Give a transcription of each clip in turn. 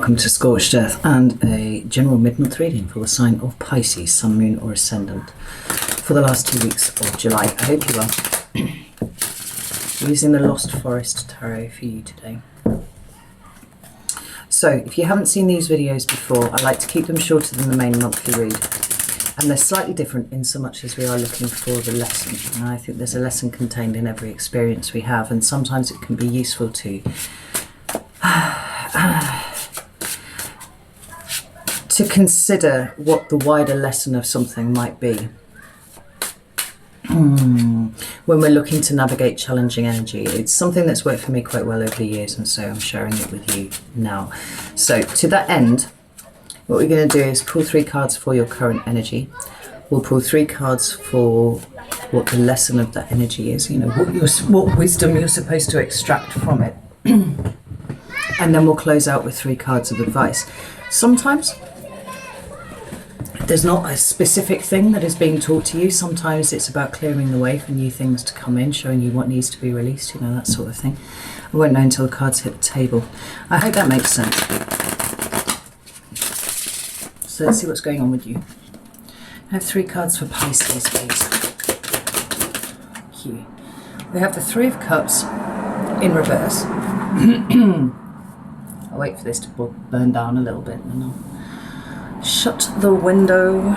Welcome to Scorched Earth and a general mid-month reading for the sign of Pisces, Sun, Moon or Ascendant for the last 2 weeks of July. I hope you are using the Lost Forest Tarot for you today. So if you haven't seen these videos before, I like to keep them shorter than the main monthly read. And they're slightly different in so much as we are looking for the lesson. And I think there's a lesson contained in every experience we have, and sometimes it can be useful to consider what the wider lesson of something might be when we're looking to navigate challenging energy. It's something that's worked for me quite well over the years, and so I'm sharing it with you now. So to that end, what we're going to do is pull 3 cards for your current energy. We'll pull 3 cards for what the lesson of that energy is, you know, what wisdom you're supposed to extract from it. And then we'll close out with 3 cards of advice. Sometimes there's not a specific thing that is being taught to you. Sometimes it's about clearing the way for new things to come in, showing you what needs to be released, you know, that sort of thing. I won't know until the cards hit the table. I hope that makes sense. So let's see what's going on with you. I have 3 cards for Pisces, please. Thank you. We have the 3 of Cups in reverse. I'll wait for this to burn down a little bit and then I'll shut the window.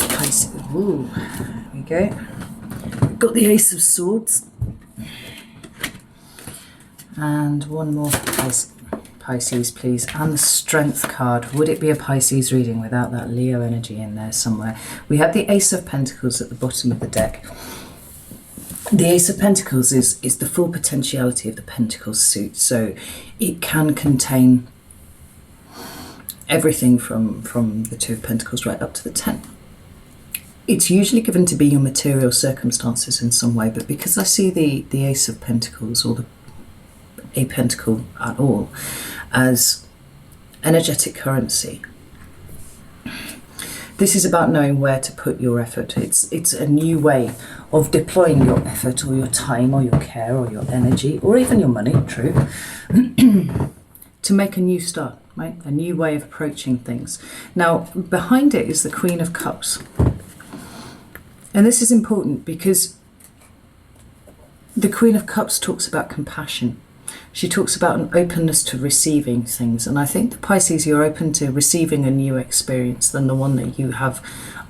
Pisces. Ooh, there we go. We've got the Ace of Swords. And one more for Pisces, please. And the Strength card. Would it be a Pisces reading without that Leo energy in there somewhere? We have the Ace of Pentacles at the bottom of the deck. The Ace of Pentacles is the full potentiality of the Pentacles suit. So it can contain everything from the 2 of Pentacles right up to the 10. It's usually given to be your material circumstances in some way, but because I see the Ace of Pentacles or a pentacle at all as energetic currency, this is about knowing where to put your effort. It's a new way of deploying your effort or your time or your care or your energy or even your money, true, to make a new start, right? A new way of approaching things. Now, behind it is the Queen of Cups. And this is important because the Queen of Cups talks about compassion. She talks about an openness to receiving things. And I think the Pisces, you're open to receiving a new experience than the one that you have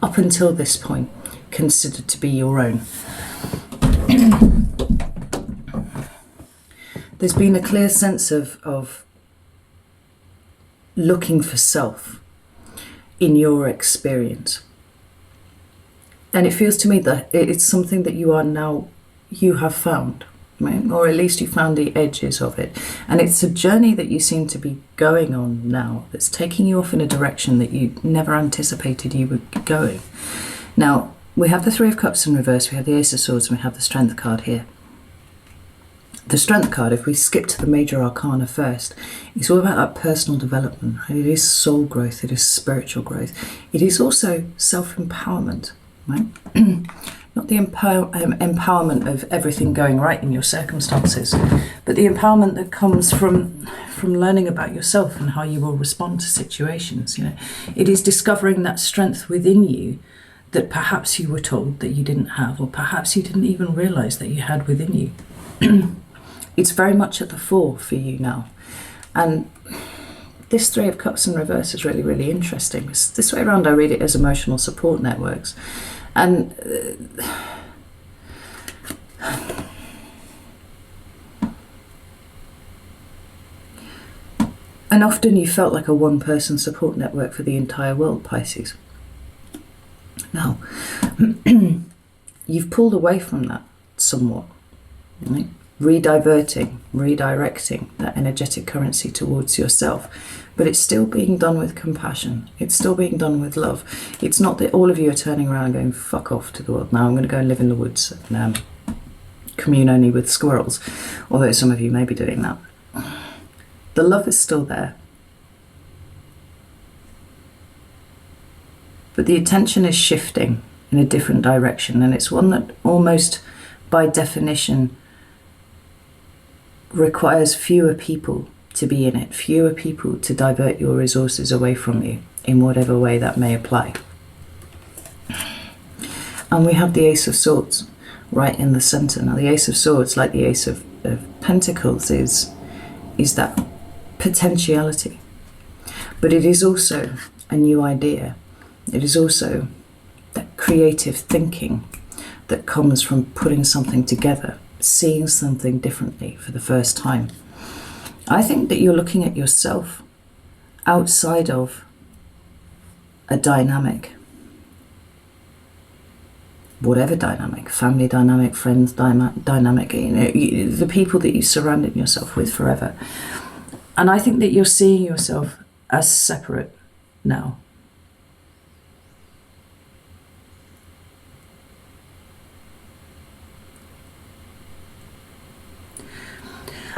up until this point considered to be your own. There's been a clear sense of looking for self in your experience. And it feels to me that it's something that you have found. Right? Or at least you found the edges of it. And it's a journey that you seem to be going on now that's taking you off in a direction that you never anticipated you would be going. Now, we have the 3 of Cups in reverse, we have the Ace of Swords, and we have the Strength card here. The Strength card, if we skip to the major arcana first, it's all about that personal development. Right? It is soul growth, it is spiritual growth. It is also self-empowerment, right? Not the empowerment of everything going right in your circumstances, but the empowerment that comes from learning about yourself and how you will respond to situations. You know, it is discovering that strength within you that perhaps you were told that you didn't have, or perhaps you didn't even realize that you had within you. It's very much at the fore for you now. And this 3 of Cups in reverse is really, really interesting. This way around, I read it as emotional support networks. And often you felt like a one-person support network for the entire world, Pisces. Now, you've pulled away from that somewhat, right? Redirecting that energetic currency towards yourself. But it's still being done with compassion. It's still being done with love. It's not that all of you are turning around and going, fuck off to the world. Now I'm going to go and live in the woods and commune only with squirrels. Although some of you may be doing that. The love is still there. But the attention is shifting in a different direction. And it's one that almost by definition requires fewer people to be in it, fewer people to divert your resources away from you in whatever way that may apply. And we have the Ace of Swords right in the center. Now the Ace of Swords, like the Ace of Pentacles, is that potentiality. But it is also a new idea. It is also that creative thinking that comes from putting something together, seeing something differently for the first time. I think that you're looking at yourself outside of a dynamic, whatever dynamic, family dynamic, friends dynamic, the people that you surrounded yourself with forever. And I think that you're seeing yourself as separate now.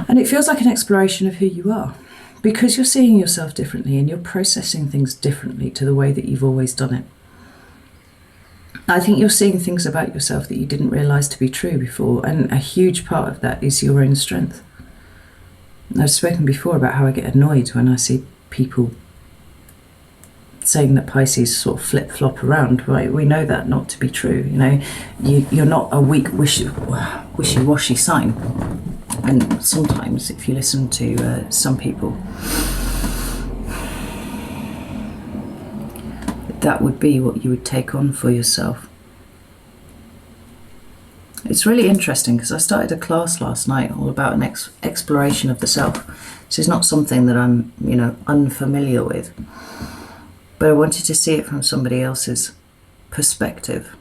And it feels like an exploration of who you are, because you're seeing yourself differently and you're processing things differently to the way that you've always done it. I think you're seeing things about yourself that you didn't realise to be true before, and a huge part of that is your own strength. I've spoken before about how I get annoyed when I see people saying that Pisces sort of flip-flop around. Right? We know that not to be true. You know, you're not a weak, wishy-washy sign. And sometimes, if you listen to some people, that would be what you would take on for yourself. It's really interesting because I started a class last night all about an exploration of the self. This is not something that I'm, unfamiliar with, but I wanted to see it from somebody else's perspective.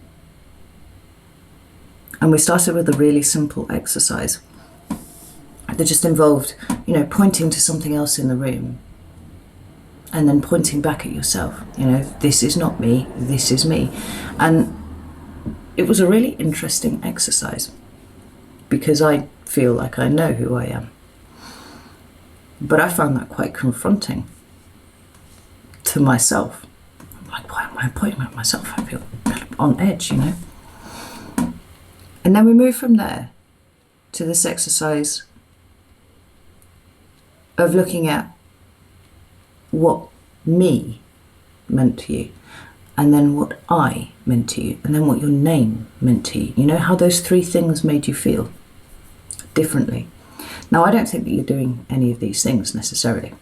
And we started with a really simple exercise that just involved, pointing to something else in the room and then pointing back at yourself. This is not me, this is me. And it was a really interesting exercise because I feel like I know who I am. But I found that quite confronting to myself. I'm like, why am I pointing at myself? I feel on edge, And then we move from there to this exercise of looking at what me meant to you, and then what I meant to you, and then what your name meant to you. You know how those three things made you feel differently. Now, I don't think that you're doing any of these things necessarily,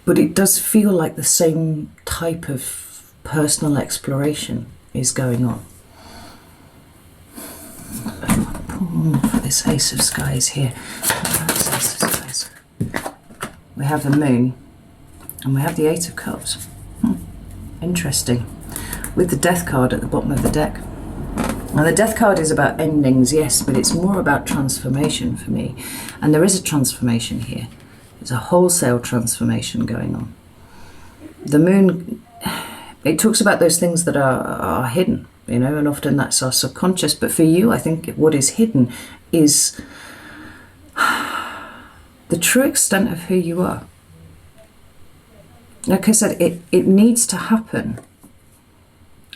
but it does feel like the same type of personal exploration is going on. For this Ace of Skies here. We have the Moon and we have the Eight of Cups. Interesting. With the Death card at the bottom of the deck. Now the Death card is about endings, yes, but it's more about transformation for me. And there is a transformation here. There's a wholesale transformation going on. The Moon, it talks about those things that are hidden, and often that's our subconscious. But for you, I think what is hidden is the true extent of who you are. Like I said, it needs to happen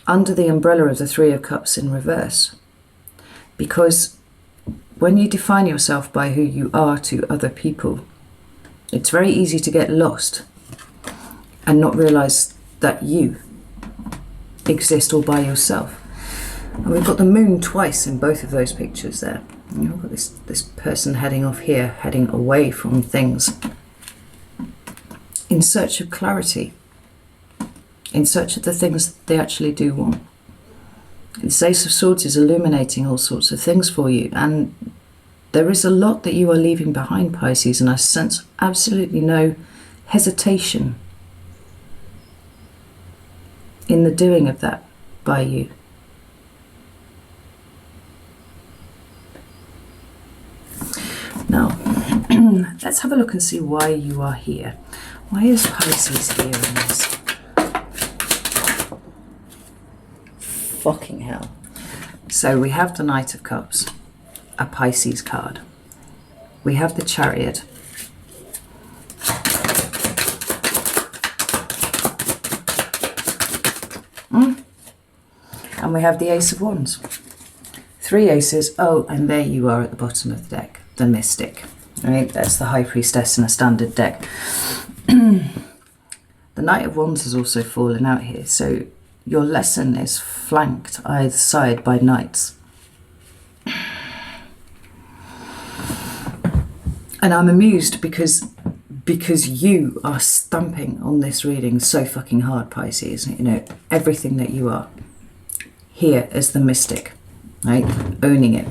under the umbrella of the Three of Cups in reverse. Because when you define yourself by who you are to other people, it's very easy to get lost and not realise that you exist all by yourself. And we've got the Moon twice in both of those pictures there. We've got this person heading off here, heading away from things, in search of clarity, in search of the things that they actually do want. This Ace of Swords is illuminating all sorts of things for you, and there is a lot that you are leaving behind, Pisces, and I sense absolutely no hesitation in the doing of that by you. Now, let's have a look and see why you are here. Why is Pisces here in this? Fucking hell. So we have the Knight of Cups, a Pisces card. We have the Chariot. And we have the Ace of Wands. Three aces. Oh, and there you are at the bottom of the deck, the Mystic. Right, that's the High Priestess in a standard deck. The Knight of Wands has also fallen out here, so your lesson is flanked either side by knights. And I'm amused because you are stamping on this reading so fucking hard, Pisces. You know, everything that you are here as the mystic, right? Owning it,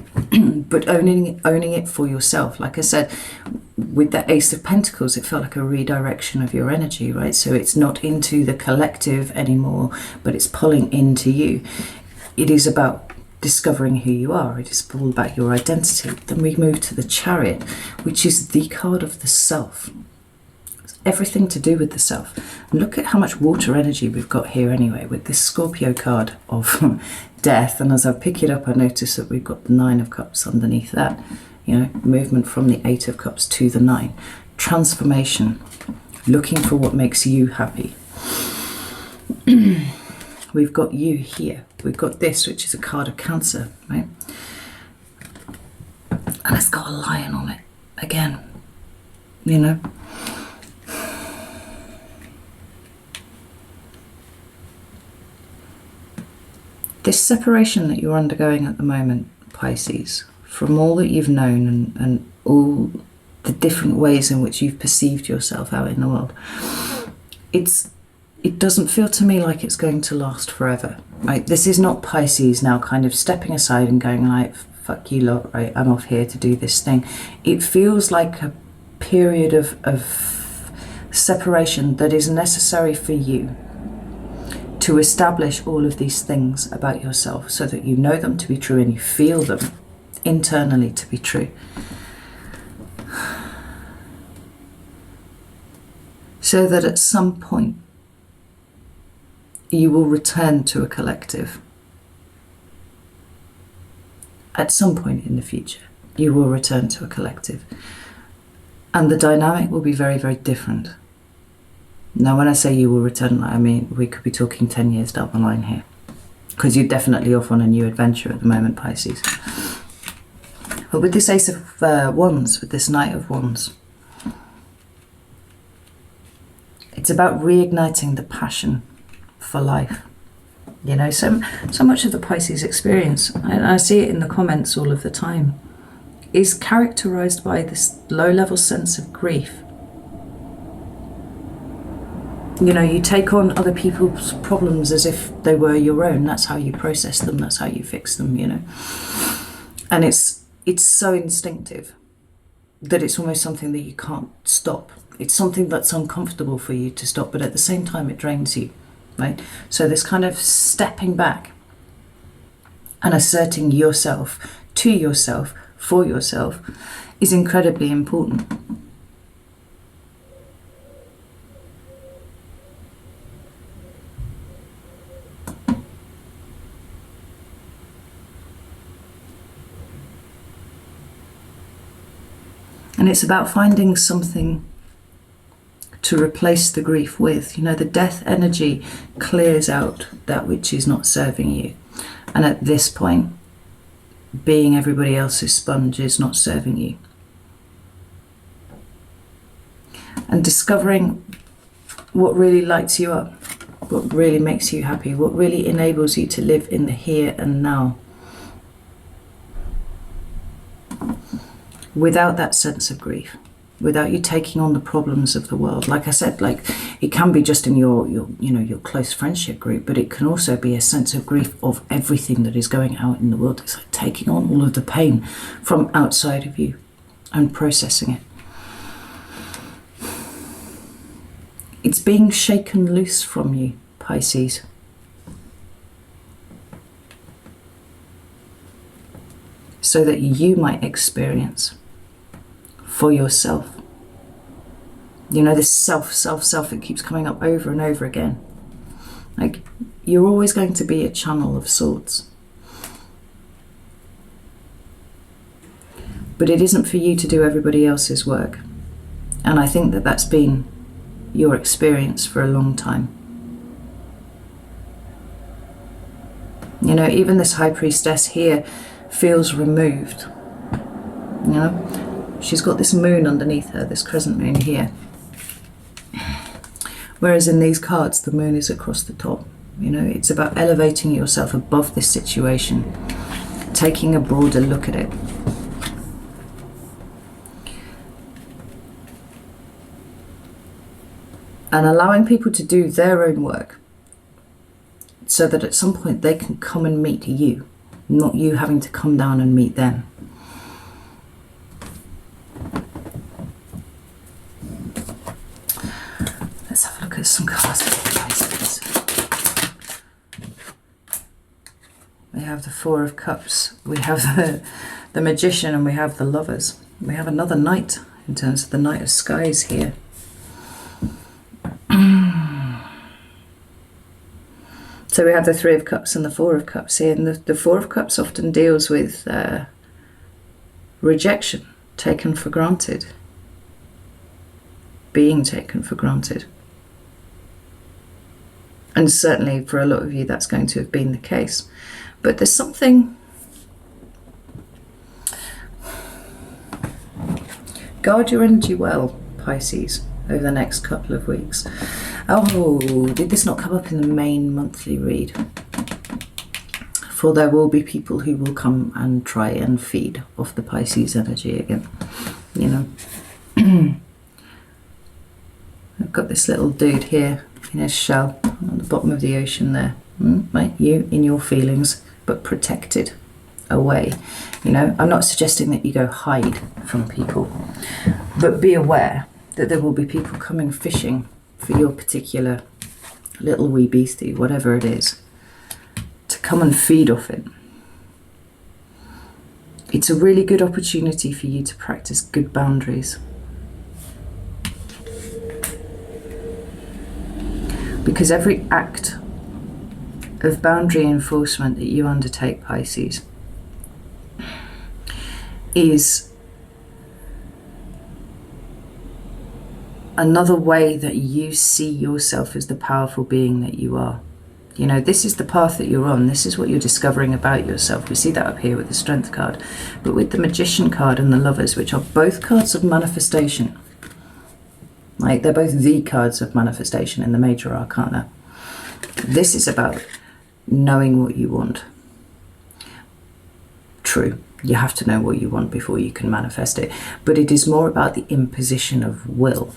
but owning it for yourself. Like I said, with the Ace of Pentacles, it felt like a redirection of your energy, right? So it's not into the collective anymore, but it's pulling into you. It is about discovering who you are. It is all about your identity. Then we move to the Chariot, which is the card of the self. It's everything to do with the self. And look at how much water energy we've got here anyway, with this Scorpio card of death. And as I pick it up, I notice that we've got the Nine of Cups underneath that. You know, movement from the Eight of Cups to the Nine. Transformation. Looking for what makes you happy. We've got you here. We've got this, which is a card of Cancer, right? And it's got a lion on it. Again, you know. This separation that you're undergoing at the moment, Pisces, from all that you've known and all the different ways in which you've perceived yourself out in the world, it doesn't feel to me like it's going to last forever, right? This is not Pisces now kind of stepping aside and going like, fuck you lot, right? I'm off here to do this thing. It feels like a period of separation that is necessary for you to establish all of these things about yourself so that you know them to be true and you feel them internally to be true. So that at some point you will return to a collective. At some point in the future, you will return to a collective. And the dynamic will be very, very different. Now, when I say you will return, I mean, we could be talking 10 years down the line here. Because you're definitely off on a new adventure at the moment, Pisces. But with this Ace of Wands, with this Knight of Wands, it's about reigniting the passion for life. You know, so much of the Pisces experience, and I see it in the comments all of the time, is characterized by this low-level sense of grief. You know, you take on other people's problems as if they were your own. That's how you process them. That's how you fix them, you know. And it's so instinctive that it's almost something that you can't stop. It's something that's uncomfortable for you to stop, but at the same time it drains you, right? So this kind of stepping back and asserting yourself to yourself, for yourself, is incredibly important. And it's about finding something to replace the grief with. You know, the death energy clears out that which is not serving you. And at this point, being everybody else's sponge is not serving you. And discovering what really lights you up, what really makes you happy, what really enables you to live in the here and now. Without that sense of grief, without you taking on the problems of the world. Like I said, like it can be just in your your close friendship group, but it can also be a sense of grief of everything that is going out in the world. It's like taking on all of the pain from outside of you and processing it. It's being shaken loose from you, Pisces. So that you might experience for yourself. You know, this self, it keeps coming up over and over again. Like, you're always going to be a channel of sorts. But it isn't for you to do everybody else's work. And I think that that's been your experience for a long time. You know, even this High Priestess here feels removed. You know, she's got this moon underneath her, this crescent moon here. Whereas in these cards, the moon is across the top. You know, it's about elevating yourself above this situation, taking a broader look at it. And allowing people to do their own work so that at some point they can come and meet you, not you having to come down and meet them. Let's have a look at some cards for the Pisces. We have the Four of Cups, we have the Magician, and we have the Lovers. We have another Knight in terms of the Knight of Skies here. So we have the Three of Cups and the Four of Cups here, and the Four of Cups often deals with rejection, taken for granted, being taken for granted. And certainly for a lot of you that's going to have been the case. But there's something, guard your energy well, Pisces, over the next couple of weeks. Oh, did this not come up in the main monthly read? For there will be people who will come and try and feed off the Pisces energy again, you know. I've got this little dude here in his shell on the bottom of the ocean there. Right, you in your feelings, but protected away. You know, I'm not suggesting that you go hide from people, but be aware that there will be people coming fishing for your particular little wee beastie, whatever it is, to come and feed off it. It's a really good opportunity for you to practice good boundaries. Because every act of boundary enforcement that you undertake, Pisces, is another way that you see yourself as the powerful being that you are. You know, this is the path that you're on. This is what you're discovering about yourself. We see that up here with the Strength card. But with the Magician card and the Lovers, which are both cards of manifestation, like they're both the cards of manifestation in the major arcana. This is about knowing what you want. True, you have to know what you want before you can manifest it. But it is more about the imposition of will.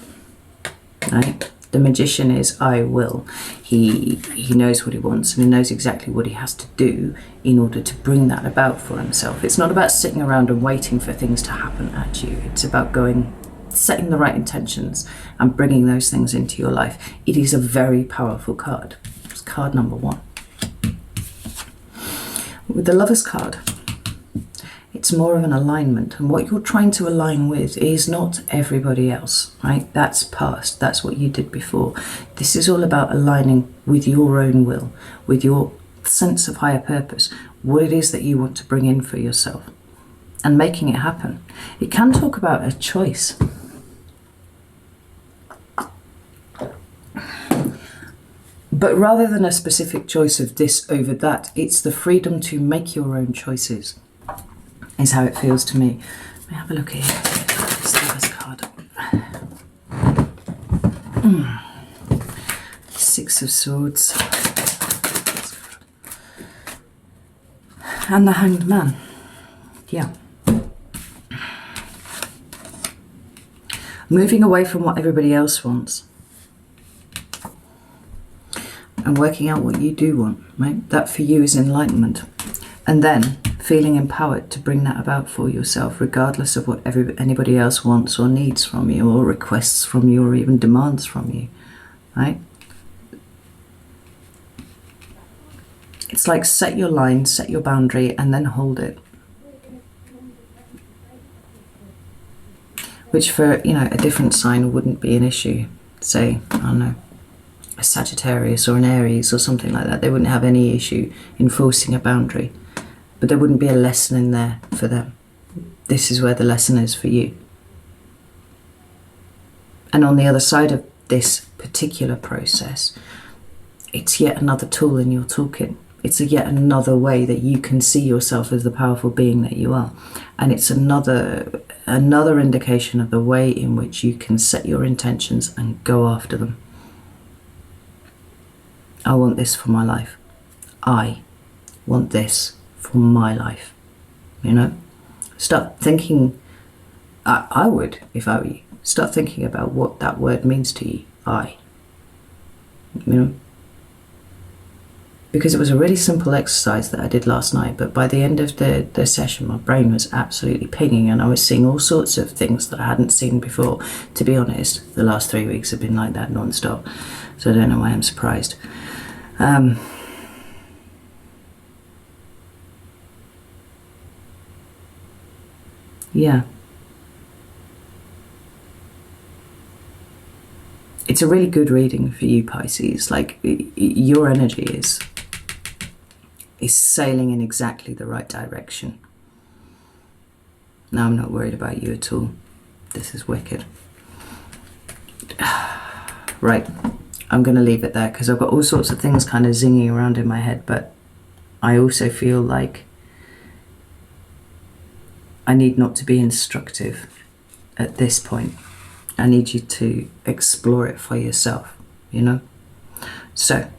Right? The Magician is I will. He knows what he wants, and he knows exactly what he has to do in order to bring that about for himself. It's not about sitting around and waiting for things to happen at you. It's about going, setting the right intentions and bringing those things into your life. It is a very powerful card. It's card number 1. With the Lovers card, it's more of an alignment, and what you're trying to align with is not everybody else, right? That's past, that's what you did before. This is all about aligning with your own will, with your sense of higher purpose, what it is that you want to bring in for yourself, and making it happen. It can talk about a choice. But rather than a specific choice of this over that, it's the freedom to make your own choices, is how it feels to me. Let me have a look here. This Lover's card. 6 of Swords. And the Hanged Man. Yeah. Moving away from what everybody else wants. And working out what you do want, right? That for you is enlightenment. And then feeling empowered to bring that about for yourself, regardless of what anybody else wants or needs from you, or requests from you, or even demands from you, right? It's like set your line, set your boundary, and then hold it. Which for, you know, a different sign wouldn't be an issue. Say, I don't know, a Sagittarius or an Aries or something like that. They wouldn't have any issue enforcing a boundary. But there wouldn't be a lesson in there for them. This is where the lesson is for you. And on the other side of this particular process, it's yet another tool in your toolkit It's yet another way that you can see yourself as the powerful being that you are. And it's another indication of the way in which you can set your intentions and go after them. I want this for my life. I want this for my life. You know? Start thinking, I would, if I were you, start thinking about what that word means to you. I. You know? Because it was a really simple exercise that I did last night, but by the end of the session, my brain was absolutely pinging, and I was seeing all sorts of things that I hadn't seen before. To be honest, the last 3 weeks have been like that non-stop, so I don't know why I'm surprised. Yeah. It's a really good reading for you, Pisces. Like, your energy is sailing in exactly the right direction. Now, I'm not worried about you at all. This is wicked. Right, I'm going to leave it there because I've got all sorts of things kind of zinging around in my head, but I also feel like I need not to be instructive at this point. I need you to explore it for yourself, you know? So,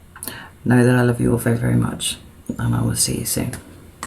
know that I love you all very, very much, and I will see you soon.